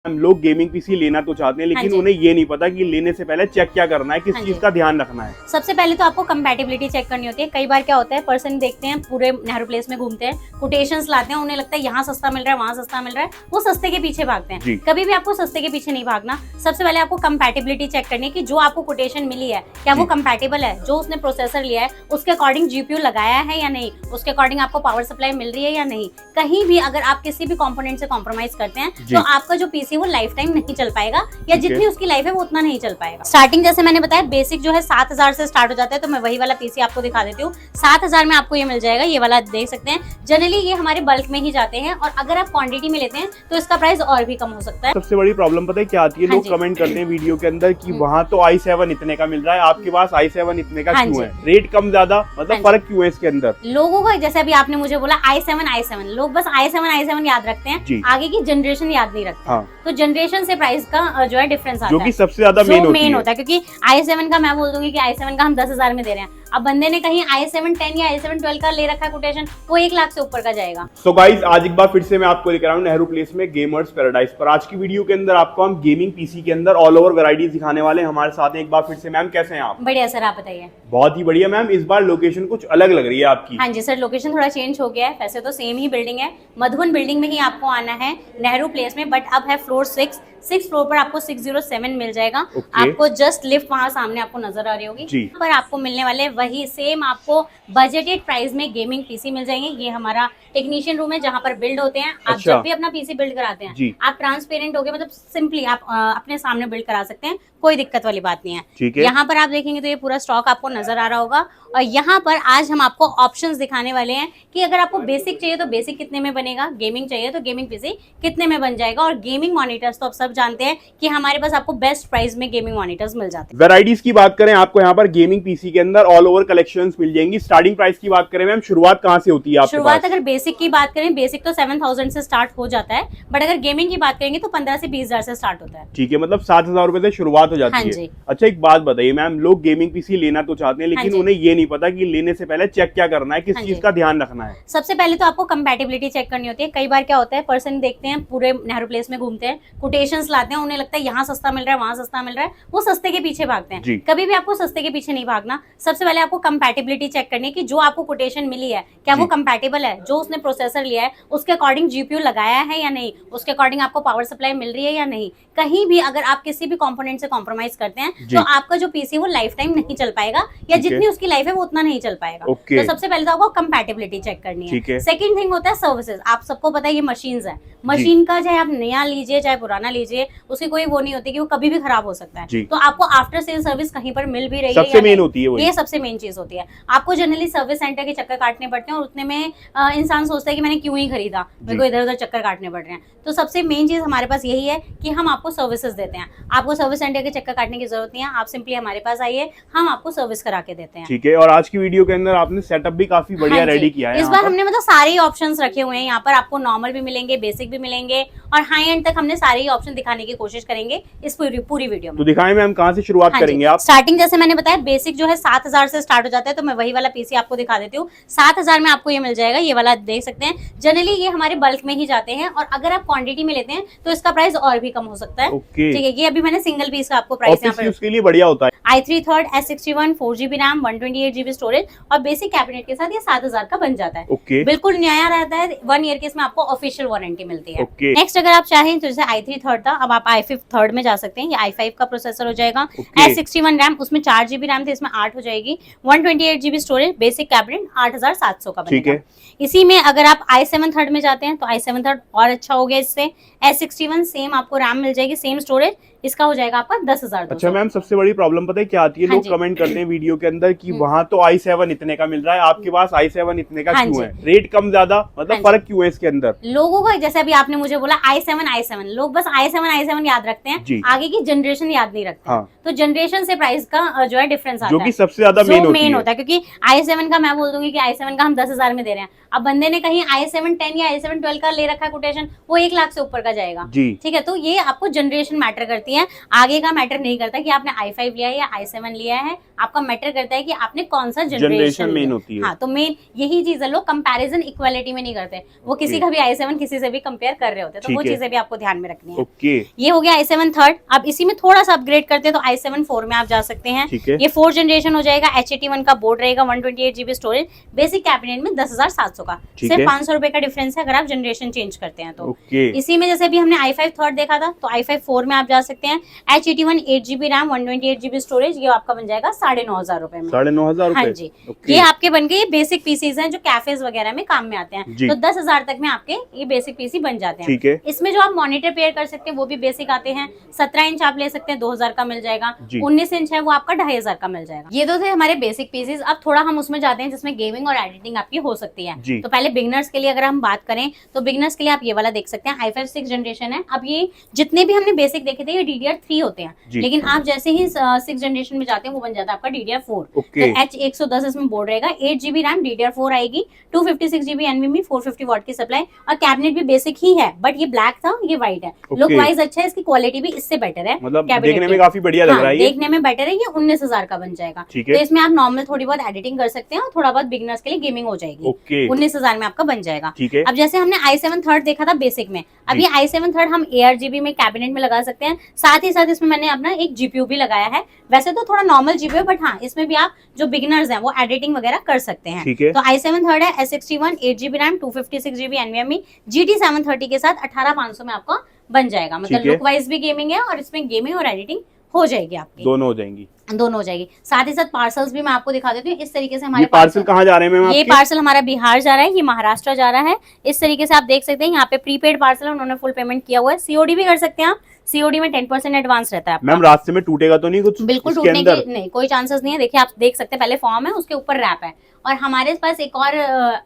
हम लोग gaming PC लेना तो चाहते हैं लेकिन उन्हें ये नहीं पता कि लेने से पहले चेक क्या करना है, किस चीज का ध्यान रखना है। सबसे पहले तो आपको कंपैटिबिलिटी चेक करनी होती है। कई बार क्या होता है, पर्सन देखते हैं पूरे नेहरू प्लेस में घूमते हैं, कोटेशंस लाते हैं, उन्हें लगता है यहाँ सस्ता मिल रहा है, वहाँ सस्ता मिल रहा है, वो सस्ते के पीछे भागते हैं। कभी भी आपको सस्ते के पीछे नहीं भागना। सबसे पहले आपको कंपैटिबिलिटी चेक करनी है कि जो आपको कोटेशन मिली है क्या वो कंपैटिबल है, जो उसने प्रोसेसर लिया है उसके अकॉर्डिंग जीपीयू लगाया है या नहीं, उसके अकॉर्डिंग आपको पावर सप्लाई मिल रही है या नहीं। कहीं भी अगर आप किसी भी कंपोनेंट से कॉम्प्रोमाइज करते हैं तो आपका जो पीसी वो लाइफ टाइम नहीं चल पाएगा, या जितनी उसकी लाइफ है वो उतना नहीं चल पाएगा। स्टार्टिंग जैसे मैंने बताया बेसिक जो है 7000 से स्टार्ट हो जाता है, तो मैं वही वाला पीसी आपको दिखा देती हूँ। 7000 में आपको ये मिल जाएगा, ये वाला देख सकते हैं। जनरली ये हमारे बल्क में ही जाते हैं और अगर आप क्वांटिटी में लेते हैं तो इसका प्राइस और भी कम हो सकता है। सबसे बड़ी प्रॉब्लम पता है क्या आती है, लोग कमेंट करते हैं वीडियो के अंदर कि वहाँ तो i7 इतने का मिल रहा है, आपके पास i7 इतने का क्यों है, रेट कम ज्यादा, मतलब फर्क क्यों है इसके अंदर। लोगों को जैसे अभी आपने मुझे बोला i7 लोग बस i7 याद रखते हैं, आगे की जनरेशन याद नहीं रखते। तो जनरेशन से प्राइस का जो है डिफरेंस आता है, जो कि सबसे ज्यादा मेन होता है। क्योंकि i7 का मैं बोल दूंगी कि i7 का हम 10,000 में दे रहे हैं, अब बंदे ने कहीं i7 10 या i7 12 का ले रखा है कोटेशन, वो 1 लाख से ऊपर का जाएगा। सो गाइस, आज एक बार फिर से मैं आपको लेकर आया हूं नेहरू प्लेस में गेमर्स पैराडाइज पर। आज की वीडियो के अंदर आपको हम गेमिंग पीसी के अंदर ऑल ओवर वैरायटीज दिखाने वाले हैं। हमारे साथ हैं एक बार फिर से मैम, कैसे हैं आप? बढ़िया सर, आप बताइए। बहुत ही बढ़िया मैम, इस बार लोकेशन कुछ अलग लग रही है आपकी। हाँ जी सर, लोकेशन थोड़ा चेंज हो गया है। वैसे तो सेम ही बिल्डिंग है, मधुबन बिल्डिंग में ही आपको आना है नेहरू प्लेस में, बट अब है फ्लोर 6 फ्लोर पर आपको 607 मिल जाएगा। आपको जस्ट लिफ्ट वहां सामने आपको नजर आ रही होगी, पर आपको मिलने वाले वही सेम आपको बजटेड प्राइस में गेमिंग पीसी मिल जाएंगे। ये हमारा टेक्नीशियन रूम है जहाँ पर बिल्ड होते हैं। आप जब भी अपना पीसी बिल्ड कराते हैं आप ट्रांसपेरेंट हो गए, मतलब सिंपली आप अपने सामने बिल्ड करा सकते हैं, कोई दिक्कत वाली बात नहीं है। यहाँ पर आप देखेंगे तो ये पूरा स्टॉक आपको नजर आ रहा होगा। और यहाँ पर आज हम आपको ऑप्शंस दिखाने वाले हैं कि अगर आपको बेसिक चाहिए तो बेसिक कितने में बनेगा, गेमिंग चाहिए तो गेमिंग पीसी कितने में बन जाएगा। और गेमिंग मॉनिटर्स तो आप सब जानते हैं कि हमारे पास आपको बेस्ट प्राइस में गेमिंग मॉनिटर्स मिल जाते हैं। वैरायटीज की बात करें, आपको यहाँ पर गेमिंग पीसी के अंदर ऑल ओवर कलेक्शंस मिल जाएंगी। स्टार्टिंग प्राइस की बात करें मैम, शुरुआत कहाँ से होती है आपके शुरुआत पास? अगर बेसिक की बात करें, बेसिक तो 7000 से स्टार्ट हो जाता है, बट अगर गेमिंग की बात करेंगे तो 15 से 20,000 से स्टार्ट होता है। ठीक है, मतलब 7,000 रुपए से शुरुआत हो जाती है। अच्छा, एक बात बताइए मैम, लोग गेमिंग पीसी लेना तो चाहते हैं लेकिन उन्हें ये नहीं पता कि लेने से पहले चेक क्या करना है, किस चीज का ध्यान रखना है। सबसे पहले तो आपको कंपैटिबिलिटी चेक करनी होती है। कई बार क्या होता है, पर्सन देखते हैं पूरे नेहरू प्लेस में घूमते हैं, कोटेशंस लाते हैं, उन्हें लगता है यहाँ सस्ता मिल रहा है, वहाँ सस्ता मिल रहा है, वो सस्ते के पीछे भागते हैं। कभी भी आपको सस्ते के पीछे नहीं भागना। सबसे पहले आपको कंपैटिबिलिटी चेक करनी है कि जो आपको कोटेशन मिली है क्या वो कंपैटिबल है, जो उसने प्रोसेसर लिया है उसके अकॉर्डिंग जीपीयू लगाया है या नहीं, उसके अकॉर्डिंग आपको पावर सप्लाई मिल रही है या नहीं। कहीं भी अगर आप किसी भी कंपोनेंट से कॉम्प्रोमाइज करते हैं तो आपका जो पीसी वो लाइफ टाइम नहीं चल पाएगा, या जितनी उसकी लाइफ है वो उतना नहीं चल पाएगा। तो सबसे पहले तो आपको कंपैटिबिलिटी चेक करनी है। सेकंड थिंग होता है सर्विसेज। आप सबको पता है ये मशीन्स है, मशीन का चाहे आप नया लीजिए चाहे पुराना लीजिए, उसकी कोई वो नहीं होती कि वो कभी भी खराब हो सकता है। तो आपको आफ्टर सेल सर्विस कहीं पर मिल भी रही है, सबसे मेन होती है, ये सबसे मेन चीज होती है। आपको जनरली सर्विस सेंटर के चक्कर काटने पड़ते हैं और उतने में इंसान सोचता है कि मैंने क्यों ही खरीदा, मेरे को इधर उधर चक्कर काटने पड़ रहे हैं। तो सबसे मेन चीज हमारे पास यही है कि हम आपको सर्विसेज देते हैं। आपको सर्विस सेंटर के चक्कर काटने की जरूरत नहीं है, आप सिंपली हमारे पास आइए, हम आपको सर्विस करा के देते हैं। ठीक है, और आज की वीडियो के अंदर आपने सेटअप भी काफी बढ़िया रेडी किया है। इस बार हमने मतलब सारे ही ऑप्शंस रखे हुए हैं। यहाँ पर आपको नॉर्मल भी मिलेंगे, बेसिक भी मिलेंगे और हाई एंड तक हमने सारे ही ऑप्शन दिखाने की कोशिश करेंगे इस पूरी वीडियो में। तो दिखाएं मैम, कहाँ से शुरुआत करेंगे आप? स्टार्टिंग जैसे मैंने बताया बेसिक जो है 7000 से स्टार्ट हो जाता है, तो मैं वही वाला पीसी आपको दिखा देती हूँ। 7000 में आपको ये मिल जाएगा, ये वाला देख सकते हैं। जनरली ये हमारे बल्क में ही जाते हैं और अगर आप क्वांटिटी में लेते हैं तो इसका प्राइस और भी कम हो सकता है। ठीक है, ये अभी मैंने सिंगल पीस का आपको प्राइस यहाँ पर उसके लिए बढ़िया होता है। i3 3rd S61 4GB RAM 128GB storage और बेसिक कैबिनेट के साथ ये 7000 का बन जाता है। बिल्कुल नया रहता है, 1 ईयर की इसमें आपको ऑफिशियल वारंटी मिलती है। नेक्स्ट अगर आप चाहें तो जैसे i3 3rd था, अब आप i5 3rd में जा सकते हैं। ये i5 का प्रोसेसर हो जाएगा। S61 रैम, उसमें 4GB रैम थे, इसमें 8 हो जाएगी। 128GB स्टोरेज, बेसिक कैबिनेट 8700 का बनेगा। इसी में अगर आप i7 3rd में जाते हैं तो i7 3rd और अच्छा हो गया इससे। S61 सेम आपको रैम मिल जाएगी, सेम स्टोरेज, इसका हो जाएगा आपका 10,000। अच्छा मैम, सबसे बड़ी प्रॉब्लम पता है क्या आती है, लोग कमेंट करते हैं वीडियो के अंदर कि वहाँ तो i7 इतने का मिल रहा है, आपके पास i7 इतने का क्यों है, रेट कम ज्यादा, मतलब फर्क क्यों है इसके अंदर। लोगों को जैसे अभी आपने मुझे बोला i7 लोग बस i7 याद रखते हैं, आगे की जनरेशन याद नहीं रखते। तो जनरेशन से प्राइस का जो है डिफरेंस आता है, जो कि सबसे ज्यादा मेन होता है। क्योंकि i7 का मैं बोल दूंगी कि i7 का हम 10,000 में दे रहे हैं, अब बंदे ने कहीं i7 10 या i7 12 का ले रखा है कोटेशन, वो 1 लाख से ऊपर का जाएगा। ठीक है, तो ये आपको जनरेशन मैटर करती है, आगे का मैटर नहीं करता कि आपने i5 लिया है या i7 लिया है। आपका मैटर करता है कि आपने कौन सा जनरेशन मेन होती है। हाँ, तो मेन यही चीज है। लोग कंपैरिजन इक्वालिटी में नहीं करते, वो किसी का भी i7 किसी से भी कंपेयर कर रहे होते हैं, तो वो चीजें भी आपको ध्यान में रखनी है। ओके, ये हो गया i7 थर्ड। अब इसी में थोड़ा सा अपग्रेड करते हैं तो i7 4 में आप जा सकते हैं। ठीक है। ये 4th जनरेशन हो जाएगा, H81 का बोर्ड रहेगा, 128GB स्टोरेज, बेसिक कैबिनेट में 10,700 का, ठीक सिर्फ है। 500 रुपए का डिफरेंस है अगर आप जनरेशन चेंज करते हैं तो। ओके, इसी में जैसे भी हमने i5 थर्ड देखा था तो i5 4 में आप जा सकते हैं, H81 8GB RAM, 128GB storage, ये आपका बन जाएगा 9,500 रुपए में। 9,500 हाँ रुपए। जी, ओके, ये आपके बन गए, ये बेसिक पीसीज हैं जो कैफेज वगैरह में काम में आते हैं। जी। तो 10,000 तक में आपके ये बेसिक पीसी बन जाते हैं। ठीक है। इसमें जो आप मॉनिटर पेयर कर सकते हैं वो भी बेसिक आते हैं। 17 इंच आप ले सकते हैं, 2,000 का मिल जाएगा। जी। 19 इंच है वो आपका 2,500 का मिल जाएगा। ये तो थे हमारे बेसिक पीसीज। अब थोड़ा हम उसमें जाते हैं जिसमें गेमिंग और एडिटिंग आपकी हो सकती है। जी। तो पहले बिगनर्स के लिए अगर हम बात करें तो बिगनर्स के लिए आप ये वाला देख सकते हैं, i5 6 जनरेशन है। अब ये जितने भी हमने बेसिक देखे थे ये DDR3 होते हैं, जी। लेकिन आप जैसे ही 6 जनरेशन में जाते हैं वो बन जाता है आपका DDR4। ओके। तो H110 इसमें बोर्ड रहेगा, 8GB रैम, DDR4 आएगी, 256GB NVMe, 450 वाट की सप्लाई, और कैबिनेट भी बेसिक ही है, बट ये ब्लैक था, ये व्हाइट है। ओके। लुक वाइज अच्छा है, इसकी क्वालिटी भी इससे बेटर है, मतलब कैबिनेट देखने में की। काफी बढ़िया लग हाँ, रहा है ये। देखने में बेटर है। ये 19,000 का बन जाएगा। ठीक तो है। इसमें आप नॉर्मल थोड़ी बहुत एडिटिंग कर सकते हैं और थोड़ा बहुत बिगनर्स के लिए गेमिंग हो जाएगी। ओके। 19,000 में आपका बन जाएगा। ठीक है। अब जैसे हमने i7 थर्ड देखा था बेसिक में, अब जी। ये i7 थर्ड हम ARGB में कैबिनेट में लगा सकते हैं। साथ ही साथ इसमें मैंने अपना एक GPU भी लगाया है। वैसे तो थोड़ा नॉर्मल GPU है, बट हाँ इसमें भी आप जो बिगिनर्स हैं वो एडिटिंग वगैरह कर सकते हैं। ठीक है। तो i7 थर्ड है, S61 8GB RAM, 256GB NVMe, GT 730 के साथ 18,500 में आपका बन जाएगा। मतलब ठीक है। लुक वाइज भी गेमिंग है और इसमें गेमिंग और एडिटिंग हो जाएगी आपकी, दोनों हो जाएंगी। दोनों हो जाएगी। साथ ही साथ पार्सल्स भी मैं आपको दिखा देती हूँ। इस तरीके से हमारे ये पार्सल कहाँ जा रहे हैं मैम ये आपके? पार्सल हमारा बिहार जा रहा है, ये महाराष्ट्र जा रहा है। इस तरीके से आप देख सकते हैं, यहाँ पे प्रीपेड पार्सल है, उन्होंने फुल पेमेंट किया हुआ है। COD भी कर सकते हैं आप, COD में 10% एडवांस रहता है आपका। मैम रास्ते में टूटेगा तो नहीं कुछ? बिल्कुल इसके टूटने अंदर? की नहीं, कोई चांसेस नहीं है। देखिए आप देख सकते हैं, पहले फॉर्म है, उसके ऊपर रैप है। और हमारे पास एक और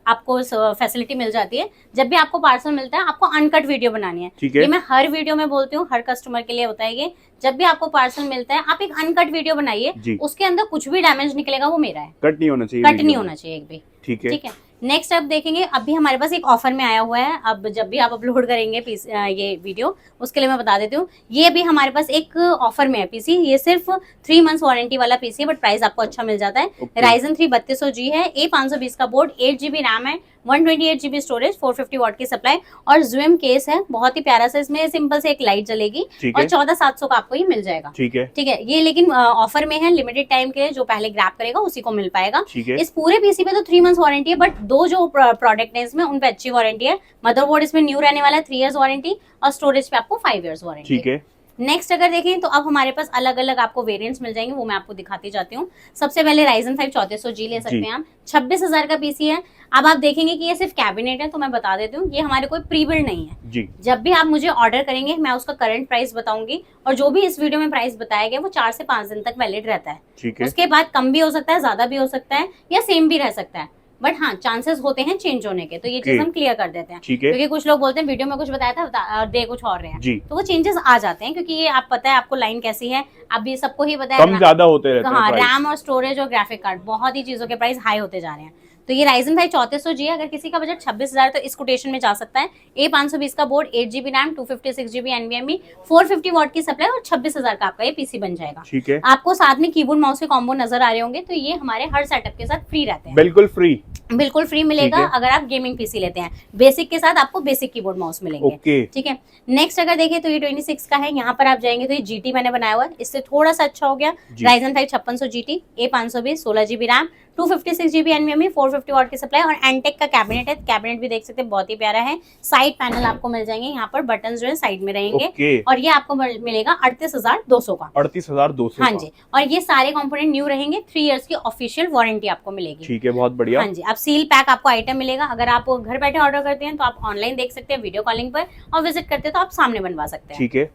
आपको फैसिलिटी मिल जाती है, जब भी आपको पार्सल मिलता है आपको अनकट वीडियो बनानी है। ठीक है। ये मैं हर वीडियो में बोलती हूँ, हर कस्टमर के लिए होता है ये। जब भी आपको पार्सल मिलता है आप एक अनकट वीडियो बनाइए, जी। उसके अंदर कुछ भी डैमेज निकलेगा वो मेरा है, कट नहीं होना चाहिए। कट वीडियो नहीं में। होना चाहिए एक भी। ठीक है। ठीक है। नेक्स्ट अब देखेंगे, अभी हमारे पास एक ऑफर में आया हुआ है। अब जब भी आप अपलोड करेंगे ये वीडियो, उसके लिए मैं बता देती हूँ, ये अभी हमारे पास एक ऑफर में है पीसी। ये सिर्फ 3 मंथ्स वारंटी वाला पीसी है, बट प्राइस आपको अच्छा मिल जाता है। Okay. Ryzen 3 3200G है, A520 का बोर्ड, 8GB रैम है, 128GB स्टोरेज, 450 वाट की सप्लाई, और ZUM केस है, बहुत ही प्यारा सा। इसमें सिंपल से एक लाइट जलेगी ठीक और है। 14,700 का आपको ये मिल जाएगा। ठीक है। ठीक है। ये लेकिन ऑफर में है, लिमिटेड टाइम के लिए, जो पहले ग्रैब करेगा उसी को मिल पाएगा। ठीक है। इस पूरे पीसी पे तो 3 मंथ्स वारंटी है, बट दो जो प्रोडक्ट है इसमें उन पे अच्छी वारंटी है। मदरबोर्ड इसमें न्यू रहने वाला है, 3 इयर्स वारंटी, और स्टोरेज पे आपको 5 इयर्स वारंटी। ठीक है। नेक्स्ट अगर देखें तो अब हमारे पास अलग अलग आपको वेरिएंट्स मिल जाएंगे, वो मैं आपको दिखाती जाती हूँ। सबसे पहले Ryzen 5 3400G ले सकते हैं आप, 26,000 का पीसी है। अब आप देखेंगे कि ये सिर्फ कैबिनेट है, तो मैं बता देती हूँ, ये हमारे कोई प्री बिल्ड नहीं है जी। जब भी आप मुझे ऑर्डर करेंगे मैं उसका करंट प्राइस बताऊंगी, और जो भी इस वीडियो में प्राइस बताया गया वो 4 से 5 दिन तक वैलिड रहता है। ठीक है। उसके बाद कम भी हो सकता है, ज्यादा भी हो सकता है, या सेम भी रह सकता है, बट हाँ चांसेस होते हैं चेंज होने के। तो ये चीज हम क्लियर कर देते हैं, ठीक है। क्योंकि कुछ लोग बोलते हैं वीडियो में कुछ बताया था दे कुछ और रहे हैं, जी। तो वो चेंजेस आ जाते हैं, क्योंकि ये आप पता है आपको लाइन कैसी है, अभी सबको ही पता है। कम ज्यादा होते रहते हैं हाँ, प्राइस। रैम और स्टोरेज और ग्राफिक कार्ड, बहुत ही चीजों के प्राइस हाई होते जा रहे हैं। तो ये Ryzen 5 3400G है। अगर किसी का बजट 26,000 तो इस कोटेशन में जा सकता है। A520 का board, 8GB RAM, 256GB NVMe, 450 वाट की सप्लाई, और 26,000 का आपका ये पीसी बन जाएगा। ठीक है। आपको साथ में कीबोर्ड माउस के कॉम्बो नजर आ रहे होंगे, तो ये हमारे हर सेटअप के साथ फ्री रहते हैं। बिल्कुल फ्री। बिल्कुल फ्री मिलेगा ठीक है। अगर आप गेमिंग पीसी लेते हैं। बेसिक के साथ आपको बेसिक कीबोर्ड माउस मिलेंगे। ओके। ठीक है। नेक्स्ट अगर देखें तो ये 26 का है। यहाँ पर आप जाएंगे तो ये GT मैंने बनाया हुआ है, इससे थोड़ा सा अच्छा हो गया। जी। Ryzen 5 5600 GT, A520, 16GB RAM, 256GB NVMe, 450 वाट की सप्लाई, और एंटेक का कैबिनेट है। कैबिनेट भी देख सकते हैं, बहुत ही प्यारा है। साइड पैनल आपको मिल जाएंगे, यहाँ पर बटन जो है साइड में रहेंगे। ओके। और ये आपको मिलेगा 38,200 का। 38,200। हाँ जी। और ये सारे कंपोनेंट न्यू रहेंगे, 3 इयर्स की ऑफिशियल वारंटी आपको मिलेगी। ठीक है, बहुत बढ़िया। हाँ जी। अब सील पैक आपको आइटम मिलेगा। अगर आप घर बैठे ऑर्डर करते हैं तो आप ऑनलाइन देख सकते हैं वीडियो कॉलिंग पर, और विजिट करते हैं तो आप सामने बनवा सकते हैं। ठीक है।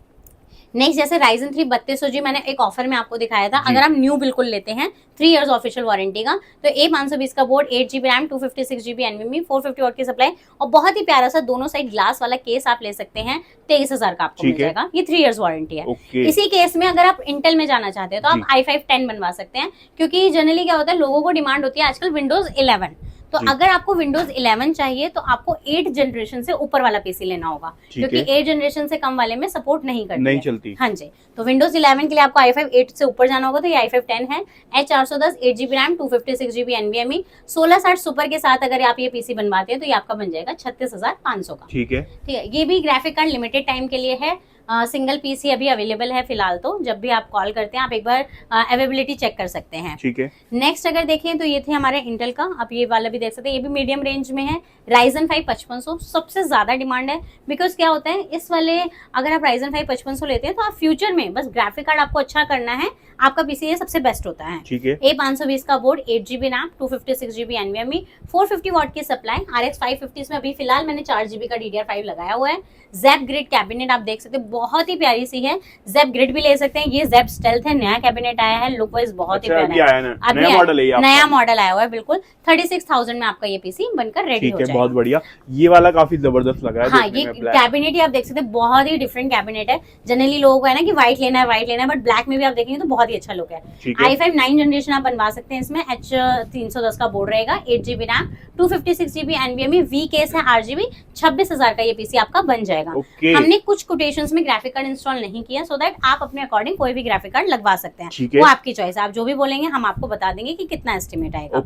नेक्स्ट जैसे Ryzen 3 3200G मैंने एक ऑफर में आपको दिखाया था। अगर आप न्यू बिल्कुल लेते हैं 3 इयर्स ऑफिशियल वारंटी का, तो A520 का board, 8GB RAM, 256GB NVMe, 450 वाट की सप्लाई, और बहुत ही प्यारा सा दोनों साइड ग्लास वाला केस आप ले सकते हैं। 23,000 का आपको मिल जाएगा। ये 3 इयर्स वारंटी है। ओके। इसी केस में अगर आप इंटेल में जाना चाहते हैं तो आप i5 10 बनवा सकते हैं, क्योंकि जनरली क्या होता है, लोगों को डिमांड होती है आजकल विंडोज 11। तो अगर आपको विंडोज 11 चाहिए तो आपको 8 जनरेशन से ऊपर वाला पीसी लेना होगा, क्योंकि 8 जनरेशन से कम वाले में सपोर्ट नहीं करती, नहीं चलती। हाँ जी। तो विंडोज 11 के लिए आपको i5 8 से ऊपर जाना होगा, तो ये i5 10 है। H410, 8GB RAM, 256GB NVMe, 1660 super के साथ अगर आप ये पीसी बनवाते हैं तो ये आपका बन जाएगा 36,500 का। ठीक है। ठीक है। ये भी ग्राफिक कार्ड लिमिटेड टाइम के लिए है। सिंगल पीस ही अभी अवेलेबल है फिलहाल, तो जब भी आप कॉल करते हैं आप एक बार अवेलेबिलिटी चेक कर सकते हैं। ठीक है। नेक्स्ट अगर देखें तो ये थे हमारे इंटेल का, आप ये वाला भी देख सकते हैं, ये भी मीडियम रेंज में है। Ryzen 5 5500 सबसे ज्यादा डिमांड है, बिकॉज क्या होता है इस वाले अगर आप Ryzen 5 5500 लेते हैं तो आप फ्यूचर में बस ग्राफिक कार्ड आपको अच्छा करना है, आपका पीसी ये सबसे बेस्ट होता है। ठीक है। A520 का board, 8GB RAM, 256GB NVMe, 450 what की सप्लाई, RX 550 में अभी फिलहाल मैंने 4GB का DDR5 लगाया हुआ है। Zep ग्रिड कैबिनेट आप देख सकते हैं, बहुत ही प्यारी सी है। Zep ग्रिड भी ले सकते हैं, ये Zep स्टेल्थ है, नया कैबिनेट आया है, लुक वाइज बहुत ही प्यारा है। नया मॉडल है, नया मॉडल आया हुआ है बिल्कुल। 36,000 में आपका ये पीसी बनकर रेडी हो जाएगा। बहुत बढ़िया, ये वाला काफी जबरदस्त लग रहा है। हाँ, ये कैबिनेट ही आप देख सकते हैं, बहुत ही डिफरेंट कैबिनेट है। जनरली लोगों को है ना कि व्हाइट लेना है, बट ब्लैक में भी आप देखेंगे तो बहुत ही अच्छा लुक है। i5 9 जनरेशन आप बनवा सकते हैं, इसमें H310 का बोर्ड रहेगा, 8GB RAM, 256GB NVMe, V case है, RGB, 26,000 का ये पीसी आपका बन जाएगा। हमने कुछ कोटेशंस में ग्राफिक कार्ड इंस्टॉल नहीं किया, सो दैट आप अपने अकॉर्डिंग कोई भी ग्राफिक कार्ड लगवा सकते हैं, वो आपकी चॉइस है। आप जो भी बोलेंगे हम आपको बता देंगे कि कितना एस्टिमेट आएगा।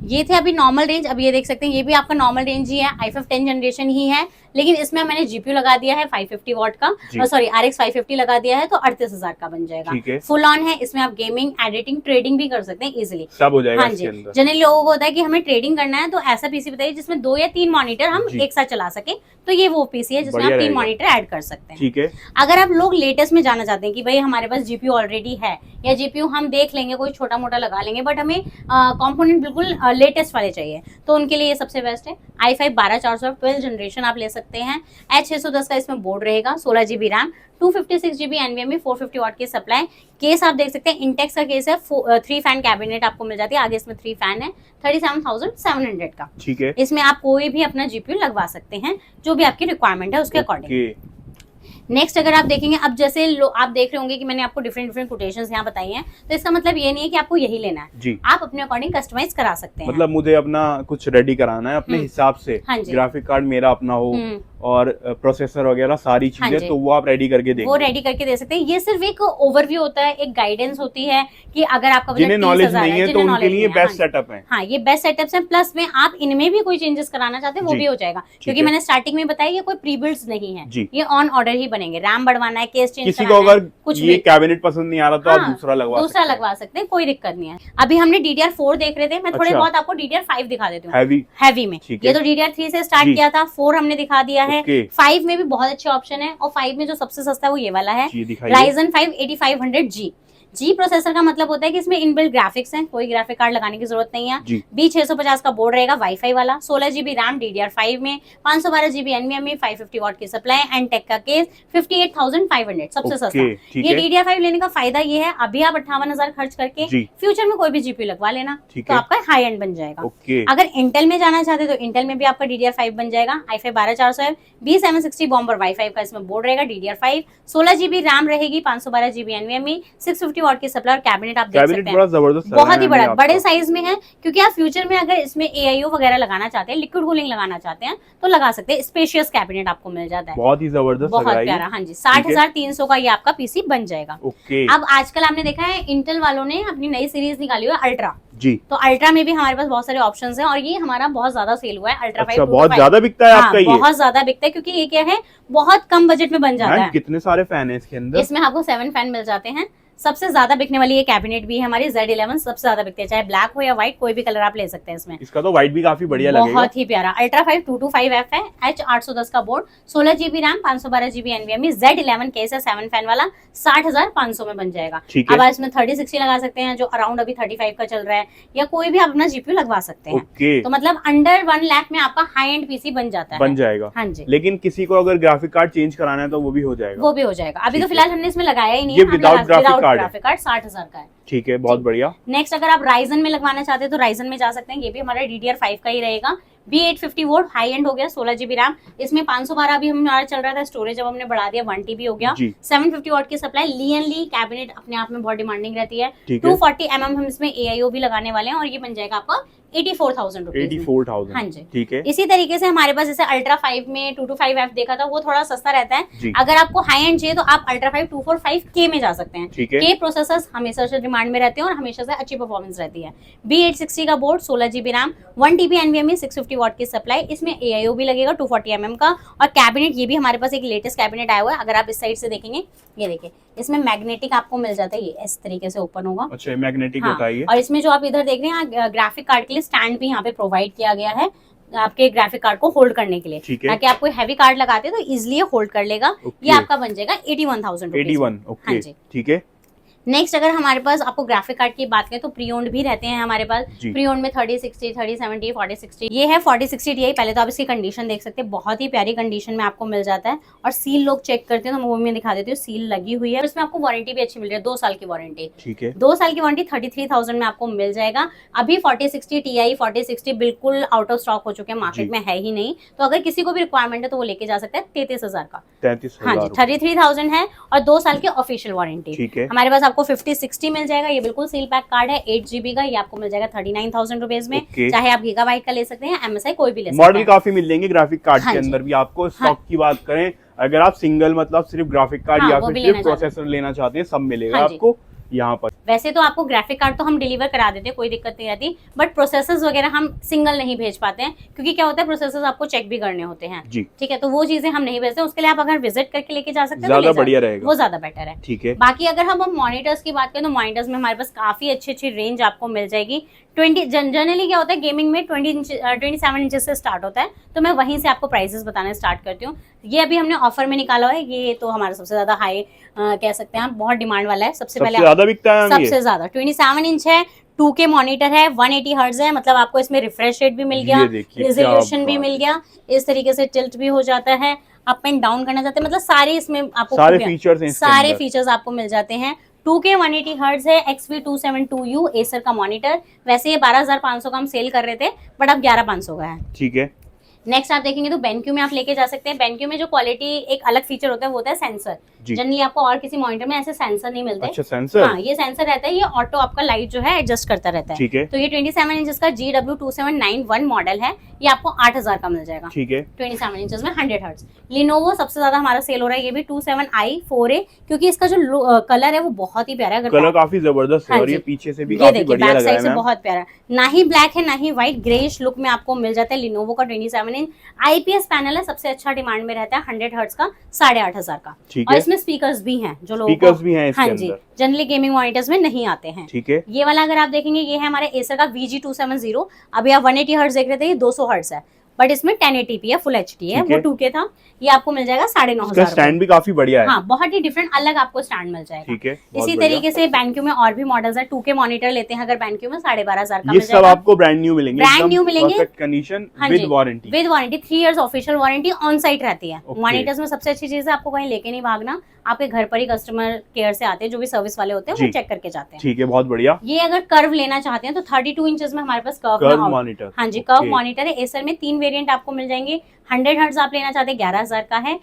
ये थे अभी नॉर्मल रेंज, अब ये देख सकते हैं ये भी आपका नॉर्मल रेंज ही है, i5 10 जनरेशन ही है, लेकिन इसमें मैंने जीपीयू लगा दिया है 550 वॉट का, सॉरी RX 550 लगा दिया है, तो 38,000 का बन जाएगा। फुल ऑन है, इसमें आप गेमिंग, एडिटिंग, ट्रेडिंग भी कर सकते हैं इजीली, सब हो जाएगा। हाँ जी, जनरली लोगों को होता है कि हमें ट्रेडिंग करना है, तो ऐसा पीसी बताइए जिसमें 2 या 3 मॉनिटर हम एक साथ चला सके, तो ये वो पीसी है जिसमें आप 3 मॉनिटर ऐड कर सकते हैं। ठीक है। अगर आप लोग लेटेस्ट में जाना चाहते हैं कि भाई हमारे पास जीपीयू ऑलरेडी है, या जीपीयू हम देख लेंगे कोई छोटा मोटा लगा लेंगे, बट हमें कंपोनेंट बिल्कुल लेटेस्ट वाले चाहिए, तो उनके लिए ये सबसे बेस्ट है। i5 12400 12 जनरेशन आप ले सकते हैं, H610 का इसमें बोर्ड रहेगा, 16GB RAM, 256GB NVMe, 450 what की सप्लाई। केस आप देख सकते हैं इंटेक्स का केस है, 3 फैन कैबिनेट आपको मिल जाती है, आगे इसमें 3 फैन है, 37,700 का। ठीक है। इसमें आप कोई भी अपना जीपीयू लगवा सकते हैं, जो भी आपकी रिक्वायरमेंट है उसके अकॉर्डिंग। नेक्स्ट अगर आप देखेंगे, अब जैसे आप देख रहे होंगे कि मैंने आपको डिफरेंट कोटेशंस यहाँ बताई हैं, तो इसका मतलब ये नहीं है कि आपको यही लेना है जी। आप अपने अकॉर्डिंग कस्टमाइज करा सकते हैं। मतलब मुझे अपना कुछ रेडी कराना है अपने हिसाब से, हाँ ग्राफिक कार्ड मेरा अपना हो और प्रोसेसर वगैरह सारी चीजें, तो वो आप रेडी करके देंगे, वो रेडी करके दे सकते हैं। ये सिर्फ एक ओवरव्यू होता है, एक गाइडेंस होती है कि अगर आपका जिन्हें नॉलेज नहीं है तो उनके लिए बेस्ट सेटअप है। हाँ, ये बेस्ट सेटअप्स हैं, प्लस में आप इनमें भी कोई चेंजेस कराना चाहते हैं वो भी हो जाएगा, क्योंकि मैंने स्टार्टिंग में बताया ये कोई प्री बिल्ड्स नहीं है, ये ऑन ऑर्डर ही बनेंगे। रैम बढ़वाना है, केस चेंज किसी को अगर कुछ ये कैबिनेट पसंद नहीं आ रहा तो आप दूसरा लगवा सकते हैं, कोई दिक्कत नहीं है। अभी हमने DDR4 देख रहे थे, मैं थोड़े बहुत आपको DDR5 दिखा देती हूँ हैवी में। ये तो DDR3 से स्टार्ट किया था, 4 हमने दिखा दिया है, 5 में भी बहुत अच्छे ऑप्शन है, और 5 में जो सबसे सस्ता है वो ये वाला है, Ryzen 5 8500G। जी प्रोसेसर का मतलब होता है कि इसमें इनबिल्ट ग्राफिक्स हैं, कोई ग्राफिक कार्ड लगाने की जरूरत नहीं है। B650 का बोर्ड रहेगा, वाईफाई वाला, 16GB रैम DDR5 में, 512GB NVMe, 550 वॉट की सप्लाई, एंड टेक का केस, 58,500 सबसे सस्ता। ये DDR5 लेने का फायदा ये है, अभी आप 58,000 खर्च करके फ्यूचर में कोई भी जीपीयू लगवा लेना, तो आपका हाई एंड बन जाएगा। अगर इंटेल में जाना चाहते हैं तो इंटेल में भी आपका DDR5 बन जाएगा, i5 12400 है, B760 बॉम्बर वाईफाई का इसमें बोर्ड रहेगा, DDR5, 16GB रैम रहेगी, 512GB NVMe, 650 वॉट की सप्लाई, और कैबिनेट आप देख सकते हैं बहुत ही बड़ा, बड़े साइज में है, क्योंकि आप फ्यूचर में अगर इसमें AIO वगैरह लगाना चाहते हैं, लिक्विड कूलिंग लगाना चाहते हैं तो लगा सकते हैं। स्पेशियस कैबिनेट आपको मिल जाता है, बहुत ही जबरदस्त, बहुत प्यारा। हाँ जी, 60,300 का ये आपका पीसी बन जाएगा। अब आजकल आपने देखा है इंटेल वालों ने अपनी नई सीरीज निकाली हुई है अल्ट्रा जी, तो अल्ट्रा में भी हमारे पास बहुत सारे ऑप्शंस हैं, और ये हमारा बहुत ज्यादा सेल हुआ है। अल्ट्रा 5 बहुत ज्यादा बिकता है आपका, ये बहुत ज्यादा बिकता है, क्योंकि ये क्या है बहुत कम बजट में बन जाता है। कितने सारे फैन है इसके अंदर, इसमें आपको 7 फैन मिल जाते हैं। सबसे ज्यादा बिकने वाली ये कैबिनेट भी है हमारी, Z11 सबसे ज्यादा बिकते हैं, चाहे ब्लैक हो या व्हाइट, कोई भी कलर आप ले सकते हैं इसमें। इसका तो व्हाइट भी काफी बढ़िया लगेगा, बहुत ही प्यारा। अल्ट्रा 5 225F है, H810 का board, 16GB RAM, 512GB NVMe, Z11 case है, 7 फैन वाला, 60,500 में बन जाएगा। अब आप इसमें 3060 लगा सकते हैं, जो अराउंड अभी 35 का चल रहा है, या कोई भी आप अपना जीपीयू लगवा सकते हैं। तो मतलब अंडर 1 लाख में आपका हाई एंड पीसी बन जाता है, बन जाएगा। हाँ जी, लेकिन किसी को अगर ग्राफिक कार्ड चेंज कराना है तो वो भी हो जाएगा, वो भी हो जाएगा। अभी तो फिलहाल हमने इसमें लगाया ही नहीं है, विदाउट ग्राफिक कार्ड 60,000 का है। ठीक है, बहुत बढ़िया। नेक्स्ट अगर आप Ryzen में लगवाना चाहते हैं तो Ryzen में जा सकते हैं, ये भी हमारा DDR5 का ही रहेगा, B850 वोल्ट, हाई एंड हो गया, 16GB रैम, इसमें 512 अभी हमारा चल रहा था, स्टोरेज अब हमने बढ़ा दिया 1TB हो गया, 750 वॉट की सप्लाई, ली कैबिनेट अपने आप में बहुत डिमांडिंग रहती है, 240mm हम इसमें AIO भी लगाने वाले हैं, और ये बन जाएगा आपका 84,000 रुपीज। 84,000। हाँ जी, ठीक है। इसी तरीके से हमारे पास जैसे अल्ट्रा 5 में 225F देखा था, वो थोड़ा सस्ता रहता है। अगर आपको हाई एंड चाहिए तो आप अल्ट्रा 5 245K में जा सकते हैं। के प्रोसेसर्स हमेशा से डिमांड में रहते हैं और हमेशा से अच्छी परफॉर्मेंस रहती है। B860 का board, 16GB RAM, 1TB NVMe, 650 वाट की सप्लाई, इसमें AIO भी लगेगा 240 mm का। और कैबिनेट, ये भी हमारे पास एक लेटेस्ट कैबिनेट आया हुआ है। अगर आप इस साइड से देखेंगे, ये देखिए, इसमें मैग्नेटिक आपको मिल जाता है, ये इस तरीके से ओपन होगा। अच्छा, मैग्नेटिक होता है ये। और इसमें जो आप इधर देख रहे हैं, ग्राफिक कार्ड के लिए स्टैंड भी यहाँ पे प्रोवाइड किया गया है, आपके ग्राफिक कार्ड को होल्ड करने के लिए, ताकि आप कोई हैवी कार्ड लगाते हैं तो इजिली होल्ड कर लेगा। ये आपका बन जाएगा 81,000 रुपीज। 81, ओके, ठीक है। नेक्स्ट, अगर हमारे पास आपको ग्राफिक कार्ड की बात करें तो प्री ओन्ड भी रहते हैं हमारे पास। प्री ओन्ड में 3060, 3070, 4060, ये है 4060 Ti। पहले तो आप इसकी कंडीशन देख सकते हैं, बहुत ही प्यारी कंडीशन में आपको मिल जाता है। और सील लोग चेक करते हैं तो वो मैं दिखा देती हूँ, सील लगी हुई है। इसमें आपको वारंटी भी अच्छी मिल रही है, 2 साल की वारंटी। ठीक है, 2 साल की वारंटी 33,000 में आपको मिल जाएगा। अभी 4060 Ti, 4060 बिल्कुल आउट ऑफ स्टॉक हो चुके हैं, मार्केट में है ही नहीं। तो अगर किसी को भी रिक्वायरमेंट है तो वो लेके जा सकता है। 33,000 का, 33,000। हाँ जी, 33,000 है और 2 साल की ऑफिशियल वारंटी। हमारे पास आपको 5060 मिल जाएगा, ये बिल्कुल सील पैक कार्ड है, 8GB का। ये आपको मिल जाएगा 39,000 रुपीज में। चाहे आप गीगाबाइट का ले सकते हैं, MSI कोई भी ले सकते हैं। मॉडल काफी मिल जाएंगे ग्राफिक कार्ड के अंदर भी आपको। स्टॉक की बात करें, अगर आप सिंगल मतलब सिर्फ ग्राफिक कार्ड या फिर सिर्फ प्रोसेसर लेना चाहते हैं, सब मिलेगा आपको यहाँ पर। वैसे तो आपको ग्राफिक कार्ड तो हम डिलीवर करा देते हैं, कोई दिक्कत नहीं रहती, बट प्रोसेसर्स वगैरह हम सिंगल नहीं भेज पाते हैं, क्योंकि क्या होता है, प्रोसेसर्स आपको चेक भी करने होते हैं। ठीक है, तो वो चीजें हम नहीं भेजते। उसके लिए आप अगर विजिट करके लेके जा सकते हैं, ज्यादा बढ़िया रहेगा, वो ज्यादा बेटर है। ठीक है। बाकी अगर हम मॉनिटर्स की बात करें तो मॉनिटर्स में हमारे पास काफी अच्छी रेंज आपको मिल जाएगी। जनरली क्या होता है, गेमिंग में 27 इंच से स्टार्ट होता है, तो मैं वहीं से आपको प्राइसेस बताना स्टार्ट करती हूँ। ये अभी हमने ऑफर में निकाला है, ये तो हमारा सबसे ज्यादा हाई कह सकते हैं, आप बहुत डिमांड वाला है। सबसे पहले ज्यादा बिकता है, सबसे ज्यादा 27 इंच है, 2K मॉनिटर है, 180 हर्ट्ज है, मतलब आपको इसमें रिफ्रेश रेट भी मिल गया, रेजोल्यूशन भी मिल गया, इस तरीके से टिल्ट भी हो जाता है, अप एंड डाउन करना चाहते हैं, मतलब सारे इसमें आपको सारे फीचर्स आपको मिल जाते हैं। 2K 180 हर्ट्ज है, XV272U एसर का मॉनिटर। वैसे ये 12,500 का हम सेल कर रहे थे, बट अब 11,500 का है। ठीक है। नेक्स्ट आप देखेंगे तो BenQ में आप लेके जा सकते हैं। BenQ में जो क्वालिटी एक अलग फीचर होता है वो होता है सेंसर। जनरली आपको और किसी मॉनिटर में ऐसे सेंसर नहीं मिलते। अच्छा, सेंसर? हाँ, ये सेंसर रहता है, ये ऑटो आपका लाइट जो है एडजस्ट करता रहता है। ठीक है। तो ये 27 इंच का GW2791 मॉडल है, ये आपको 8,000 का मिल जाएगा। ठीक है। 27 इंच में 100 हर्ट्ज। लिनोवो सबसे ज्यादा हमारा सेल हो रहा है, ये भी 27i4A, क्योंकि इसका जो कलर है वो बहुत ही प्यारा है। कलर काफी जबरदस्त है और ये पीछे से भी काफी बढ़िया लग रहा है, बहुत प्यारा। ना ही ब्लैक है ना ही व्हाइट, ग्रेइश लुक में आपको मिल जाता है। लिनोवो का 27 इंच IPS पैनल है, सबसे अच्छा डिमांड में रहता है, 100 हर्ट्ज का, 8,500 का। और इसमें स्पीकर्स भी हैं, जो लोगों को हाँ जी, जनरली गेमिंग मॉनिटर्स में नहीं आते हैं। ठीक है। ये वाला अगर आप देखेंगे, ये है हमारे एसर का VG270। अभी आप 180 हर्ट्ज देख रहे थे, ये 200 हर्ट्ज है, बट इसमें 1080p है, फुल HD है, वो 2K था। ये आपको मिल जाएगा 9,500। स्टैंड भी काफी बढ़िया है। हाँ, बहुत ही डिफरेंट अलग आपको स्टैंड मिल जाएगा। ठीक है। इसी तरीके से BenQ में और भी मॉडल्स है। 2K मॉनिटर लेते हैं अगर BenQ में 12,500 का ये सब आपको ब्रांड न्यू मिलेंगे, ब्रांड न्यू मिलेंगे, condition with warranty. 3 years official warranty on site रहती है। मॉनिटर्स में सबसे अच्छी चीज है, आपको कहीं लेके नहीं भागना, आपके घर पर ही कस्टमर केयर से आते हैं, जो भी सर्विस वाले होते हैं वो चेक करके जाते हैं। ठीक है, बहुत बढ़िया। ये अगर कर्व लेना चाहते हैं तो 32 इंचेस में हमारे पास कर्व मॉनिटर, हाँ जी, कर्व मॉनिटर है। एसर में 3 वेरिएंट आपको मिल जाएंगे। 100 हर्ट्ज आप लेना चाहते हैं 11,000 का है।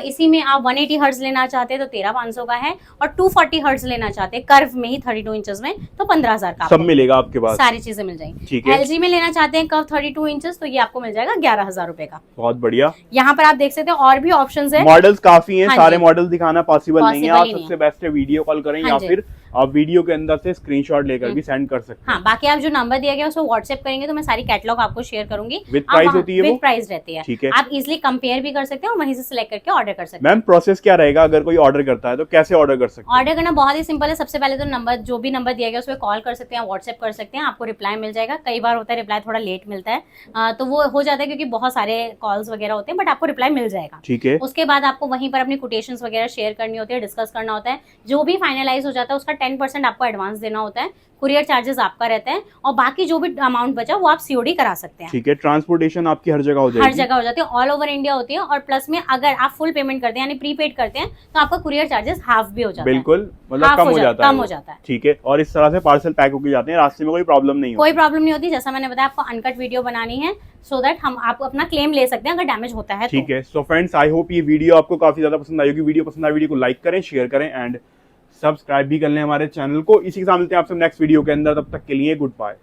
इसी में आप 180 हर्ट्ज लेना चाहते हैं तो 13,500 का है, और 240 हर्ट्ज लेना चाहते हैं कर्व में ही 32 इंचेस में तो 15,000 का सब मिलेगा आपके पास, सारी चीजें मिल जाएंगी। LG में लेना चाहते हैं कर्व 32 इंचेस तो ये आपको मिल जाएगा 11,000 रुपए का। बहुत बढ़िया। यहाँ पर आप देख सकते हैं और भी ऑप्शंस है, मॉडल्स काफी हैं, सारे मॉडल दिखाना पॉसिबल नहीं है। आप सबसे बेस्ट है वीडियो कॉल करें या फिर आप वीडियो के अंदर से स्क्रीनशॉट लेकर भी सेंड कर सकते हैं। हाँ, बाकी आप जो नंबर दिया गया उसको व्हाट्सएप करेंगे तो मैं सारी कैटलॉग आपको शेयर करूंगी। विद प्राइस होती है, विद प्राइस रहती है। ठीक है। आप इजिली कंपेयर भी कर सकते हैं और वहीं से सिलेक्ट करके ऑर्डर कर सकते हैं। मैम, प्रोसेस क्या रहेगा अगर कोई ऑर्डर करता है तो कैसे ऑर्डर कर सकते हैं? ऑर्डर करना बहुत ही सिंपल है। सबसे पहले तो नंबर, जो भी नंबर दिया गया उस पर कॉल कर सकते हैं, व्हाट्सएप कर सकते हैं, आपको रिप्लाई मिल जाएगा। कई बार होता है रिप्लाई थोड़ा लेट मिलता है, तो वो हो जाता है क्योंकि बहुत सारे कॉल्स वगैरह होते हैं, बट आपको रिप्लाई मिल जाएगा। ठीक है। उसके बाद आपको वहीं पर अपनी कोटेशंस वगैरह शेयर करनी होती है, डिस्कस करना होता है। जो भी फाइनलाइज हो जाता है उसका 10% आपको एडवांस देना होता है, कुरियर चार्जेस आपका रहता है, और बाकी जो भी अमाउंट बचा वो आप COD करा सकते हैं। ठीक है। ट्रांसपोर्टेशन आपकी हर जगह हो जाएगी, हर जगह हो जाती है, ऑल ओवर इंडिया होती है। और प्लस में अगर आप फुल पेमेंट करते हैं यानी प्रीपेड करते हैं तो आपका कुरियर चार्जेस हाफ भी हो जाता है। बिल्कुल, मतलब कम हो जाता है। ठीक है। और इस तरह से पार्सल पैक होके जाते हैं, रास्ते में कोई प्रॉब्लम नहीं होती। कोई प्रॉब्लम नहीं होती। जैसा मैंने बताया, आपको अनकट वीडियो बनानी है सो दैट हम आप अपना क्लेम ले सकते हैं अगर डैमेज होता है। ठीक है। सो फ्रेंड्स, आई होप ये वीडियो आपको काफी ज्यादा पसंद आई होगी। वीडियो पसंद आई, वीडियो को लाइक करें, शेयर करें एंड सब्सक्राइब भी कर लें हमारे चैनल को। इसी के साथ मिलते हैं आपसे नेक्स्ट वीडियो के अंदर, तब तक के लिए गुड बाय।